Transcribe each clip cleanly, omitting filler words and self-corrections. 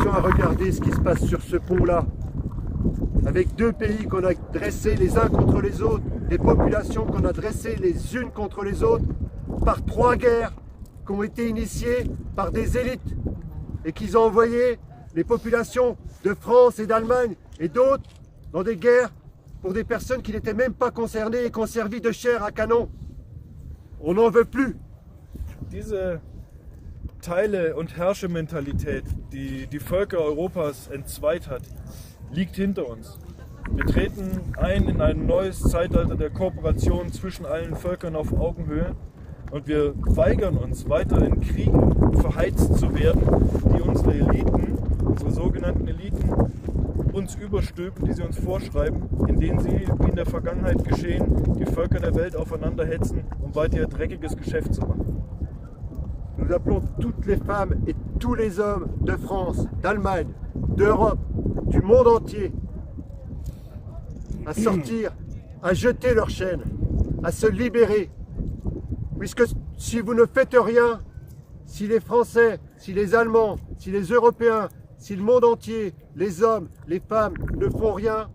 attention à regarder ce qui se passe sur ce pont-là, avec deux pays qu'on a dressés les uns contre les autres, des populations qu'on a dressées les unes contre les autres, par trois guerres qui ont été initiées par des élites et qu'ils ont envoyé les populations de France et d'Allemagne et d'autres dans des guerres pour des personnes qui n'étaient même pas concernées et qui ont servi de chair à canon. On n'en veut plus. Diese Teile- und Herrschermentalität, die die Völker Europas entzweit hat, liegt hinter uns. Wir treten ein in ein neues Zeitalter der Kooperation zwischen allen Völkern auf Augenhöhe und wir weigern uns, weiter in Kriegen verheizt zu werden, die unsere Eliten, unsere sogenannten Eliten, uns überstülpen, die sie uns vorschreiben, in denen sie, wie in der Vergangenheit geschehen, die Völker der Welt aufeinander hetzen, um weiter ihr dreckiges Geschäft zu machen. Nous appelons toutes les femmes et tous les hommes de France, d'Allemagne, d'Europe, du monde entier à sortir, à jeter leurs chaînes, à se libérer. Puisque si vous ne faites rien, si les Français, si les Allemands, si les Européens, si le monde entier, les hommes, les femmes ne font rien,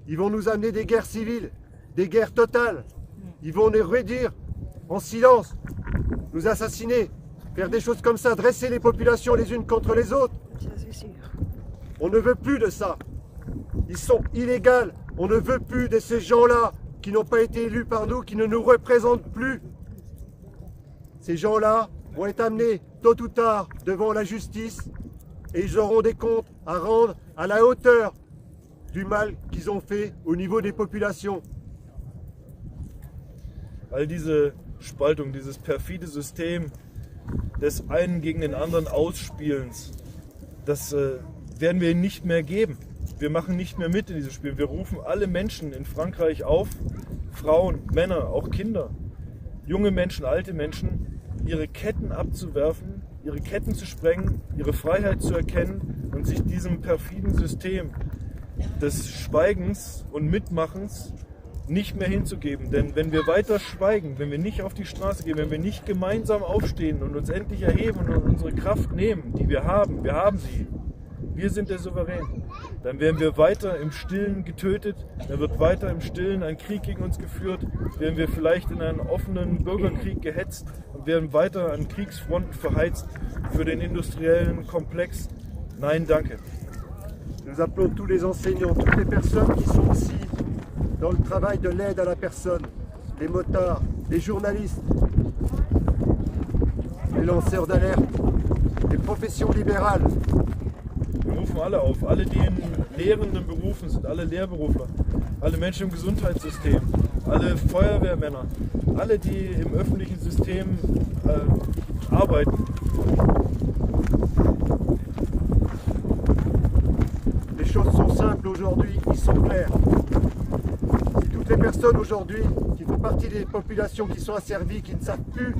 ils vont nous amener des guerres civiles, des guerres totales. Ils vont nous réduire en silence, nous assassiner, faire des choses comme ça, dresser les populations les unes contre les autres. On ne veut plus de ça. Ils sont illégaux. On ne veut plus de ces gens-là qui n'ont pas été élus par nous, qui ne nous représentent plus. Ces gens-là vont être amenés tôt ou tard devant la justice et ils auront des comptes à rendre à la hauteur du mal qu'ils ont fait au niveau des populations. All diese Spaltung, dieses perfide System des einen gegen den anderen Ausspielens, das werden wir ihnen nicht mehr geben. Wir machen nicht mehr mit in diesem Spiel. Wir rufen alle Menschen in Frankreich auf, Frauen, Männer, auch Kinder, junge Menschen, alte Menschen, ihre Ketten abzuwerfen, ihre Ketten zu sprengen, ihre Freiheit zu erkennen und sich diesem perfiden System des Schweigens und Mitmachens nicht mehr hinzugeben. Denn wenn wir weiter schweigen, wenn wir nicht auf die Straße gehen, wenn wir nicht gemeinsam aufstehen und uns endlich erheben und unsere Kraft nehmen, die wir haben sie, wir sind der Souverän, dann werden wir weiter im Stillen getötet, dann wird weiter im Stillen ein Krieg gegen uns geführt, werden wir vielleicht in einen offenen Bürgerkrieg gehetzt und werden weiter an Kriegsfronten verheizt für den industriellen Komplex. Nein, danke. Nous appelons tous les enseignants, toutes les personnes qui sont ici dans le travail de l'aide à la personne, les motards, les journalistes, les lanceurs d'alerte, les professions libérales. Wir rufen alle auf, alle die in lehrenden Berufen sind, alle Lehrberufler, alle Menschen im Gesundheitssystem, alle Feuerwehrmänner, alle die im öffentlichen System arbeiten. Les choses sont simples aujourd'hui, ils sont clairs. Si toutes les personnes aujourd'hui qui font partie des populations qui sont asservies, qui ne savent plus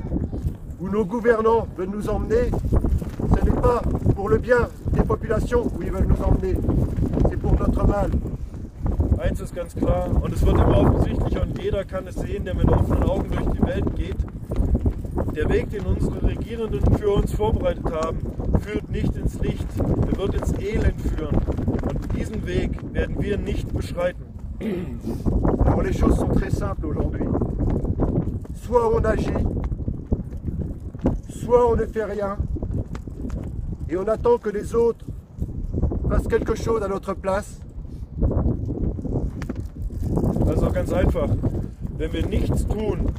où nos gouvernants veulent nous emmener, ce n'est pas pour le bien des populations où ils veulent nous emmener, c'est pour notre mal. Eins ist ganz klar und es wird immer offensichtlicher und jeder kann es sehen, der mit offenen Augen durch die Welt geht. Der Weg, den unsere Regierenden für uns vorbereitet haben, führt nicht ins Licht, er wird ins Elend führen. Und diesen Weg werden wir nicht beschreiten. Alors les choses sont très simples aujourd'hui. Soit on agit, soit on ne fait rien, et on attend que les autres fassent quelque chose à notre place. Also ganz einfach, wenn wir nichts tun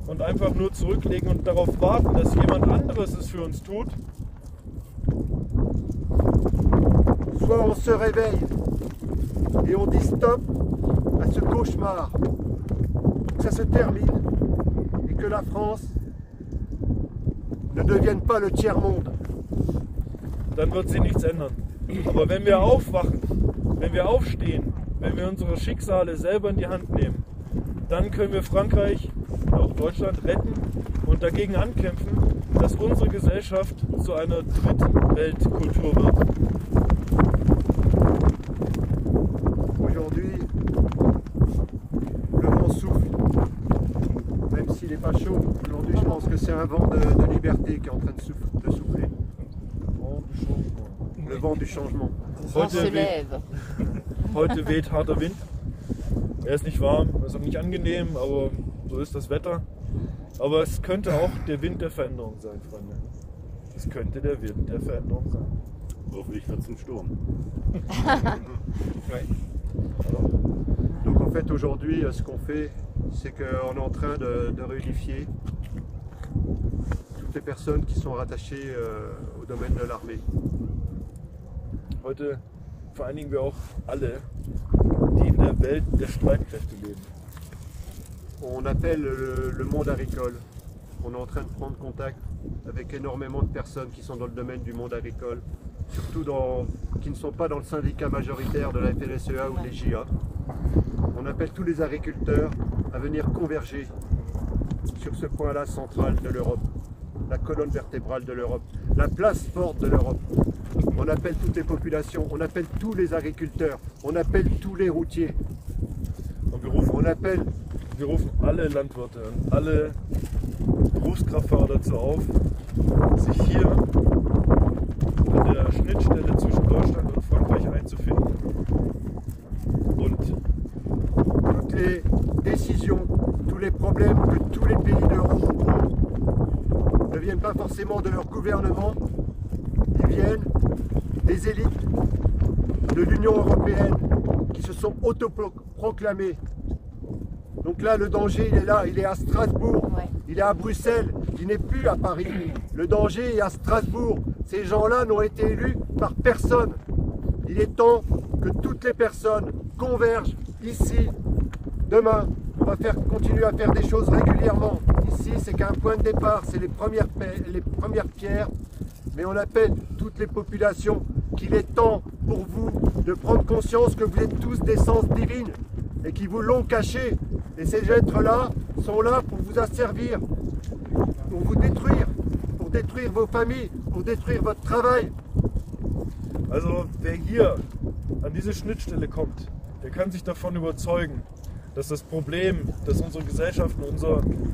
und einfach nur zurücklegen und darauf warten, dass jemand anderes es für uns tut, soit on se réveille et on dit stop à ce cauchemar, que ça se termine et que la France ne devienne pas le tiers-monde. dann wird sie nichts ändern. Aber wenn wir aufwachen, wenn wir aufstehen, wenn wir unsere Schicksale selber in die Hand nehmen, dann können wir Frankreich und auch Deutschland retten und dagegen ankämpfen, dass unsere Gesellschaft zu einer Drittweltkultur wird. Aujourd'hui, le vent souffle, même s'il n'est pas chaud. Aujourd'hui, je pense que c'est un vent de liberté qui est en train de souffler. le vent du changement. On se lève. Heute weht harter Wind. Er ist nicht warm, er ist auch nicht angenehm, aber so ist das Wetter. Aber es könnte auch der Wind der Veränderung sein, Freunde. Es könnte der Wind der Veränderung sein. Hoffentlich wird es ein Sturm. Ouais. Donc en fait aujourd'hui ce qu'on fait c'est qu'on est en train de réunifier toutes les personnes qui sont rattachées au domaine de l'armée. Heute vereinigen wir auch alle, die in der Welt der Streitkräfte leben. On appelle le monde agricole. On est en train de prendre contact avec énormément de personnes qui sont dans le domaine du monde agricole, surtout qui ne sont pas dans le syndicat majoritaire de la FNSEA ou des JA. On appelle tous les agriculteurs à venir converger sur ce point-là central de l'Europe, la colonne vertébrale de l'Europe, la place forte de l'Europe. On appelle toutes les populations, on appelle tous les agriculteurs, on appelle tous les routiers. Wir rufen alle Landwirte und alle Berufskraftfahrer dazu auf, sich hier an der Schnittstelle zwischen Deutschland und Frankreich einzufinden. Und toutes les décisions, tous les problèmes que tous les pays d'Europe ont ne viennent pas forcément de leur gouvernement, ils viennent des élites de l'Union européenne qui se sont autoproclamées. Donc là, le danger, il est là, il est à Strasbourg, il est à Bruxelles, il n'est plus à Paris. Le danger est à Strasbourg. Ces gens-là n'ont été élus par personne. Il est temps que toutes les personnes convergent ici. Demain, on va continuer à faire des choses régulièrement. Ici, c'est qu'un point de départ, c'est les premières pierres. Mais on appelle toutes les populations qu'il est temps pour vous de prendre conscience que vous êtes tous d'essence divine et qui vous l'ont caché. Et ces êtres-là sont là pour vous asservir, pour vous détruire, pour détruire vos familles, pour détruire votre travail. Also wer hier an diese Schnittstelle kommt, der kann sich davon überzeugen, dass das Problem, das unsere Gesellschaft und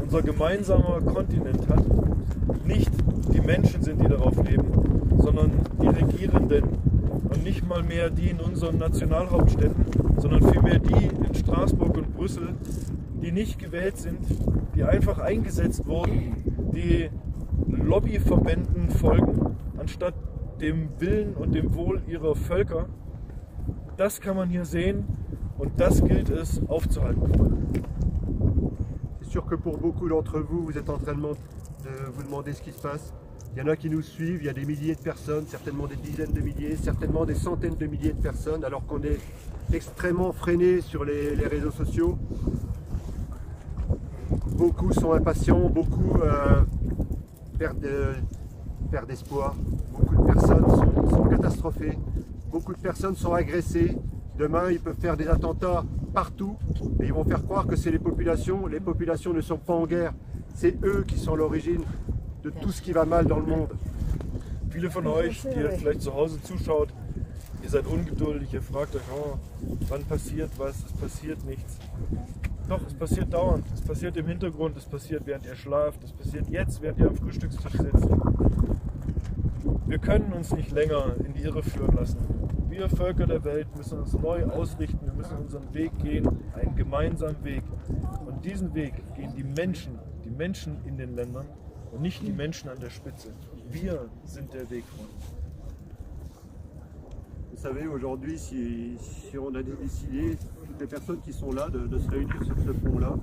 unser gemeinsamer Kontinent hat, nicht die Menschen sind, die darauf leben, sondern die Regierenden und nicht mal mehr die in unseren Nationalhauptstädten, sondern vielmehr die in Straßburg und Brüssel, die nicht gewählt sind, die einfach eingesetzt wurden, die Lobbyverbänden folgen, anstatt dem Willen und dem Wohl ihrer Völker. Das kann man hier sehen und das gilt es aufzuhalten. C'est sûr que pour beaucoup d'entre vous, vous êtes en train de vous demander ce qui se passe. Il y en a qui nous suivent, il y a des milliers de personnes, certainement des dizaines de milliers, certainement des centaines de milliers de personnes, alors qu'on est extrêmement freiné sur les réseaux sociaux. Beaucoup sont impatients, beaucoup perdent espoir, beaucoup de personnes sont catastrophées, beaucoup de personnes sont agressées. Demain, ils peuvent faire des attentats partout et ils vont faire croire que c'est les populations. Les populations ne sont pas en guerre, c'est eux qui sont l'origine de tout ce qui va mal dans le monde. Viele von euch, die jetzt vielleicht zu Hause zuschaut, ihr seid ungeduldig, ihr fragt euch, oh, wann passiert was, es passiert nichts. Doch, es passiert dauernd, es passiert im Hintergrund, es passiert während ihr schlaft, es passiert jetzt, während ihr am Frühstückstisch sitzt. Wir können uns nicht länger in die Irre führen lassen. Wir Völker der Welt müssen uns neu ausrichten, wir müssen unseren Weg gehen, einen gemeinsamen Weg. Und diesen Weg gehen die Menschen in den Ländern und nicht die Menschen an der Spitze. Wir sind der Weg, Freunde. Vous savez, aujourd'hui, si on a décidé, toutes les personnes qui sont là, de se réunir sur ce pont-là,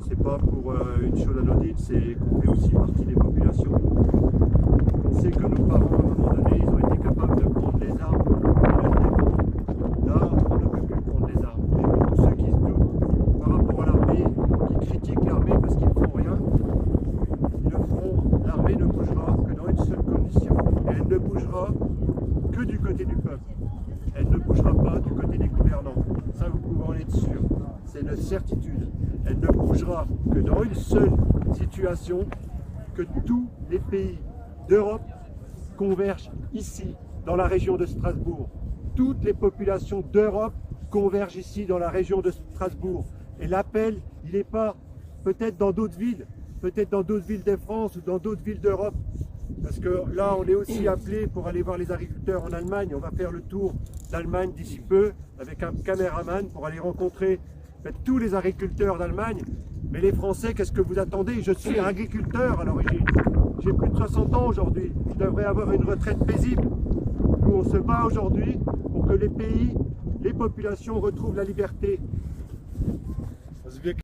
c'est pas pour une chose anodine, c'est qu'on fait aussi partie des populations. On sait que nos parents, à un moment donné, ils ont été capables de prendre les armes et de se défendre. Là, on ne peut plus prendre les armes. Et pour tous ceux qui se doutent par rapport à l'armée, qui critiquent l'armée parce qu'ils ne font rien, l'armée ne bougera que dans une seule condition. Et elle ne bougera que du côté du peuple. Elle ne bougera pas du côté des gouvernants. Ça, vous pouvez en être sûr. C'est une certitude. Elle ne bougera que dans une seule situation, que tous les pays d'Europe convergent ici, dans la région de Strasbourg. Toutes les populations d'Europe convergent ici, dans la région de Strasbourg. Et l'appel, il n'est pas peut-être dans d'autres villes de France ou dans d'autres villes d'Europe. Parce que là, on est aussi appelé pour aller voir les agriculteurs en Allemagne. On va faire le tour d'Allemagne d'ici peu avec un caméraman pour aller rencontrer tous les agriculteurs d'Allemagne. Mais les Français, qu'est-ce que vous attendez? Je suis agriculteur à l'origine. J'ai plus de 60 ans aujourd'hui. Je devrais avoir une retraite paisible. Nous, on se bat aujourd'hui pour que les pays, les populations retrouvent la liberté.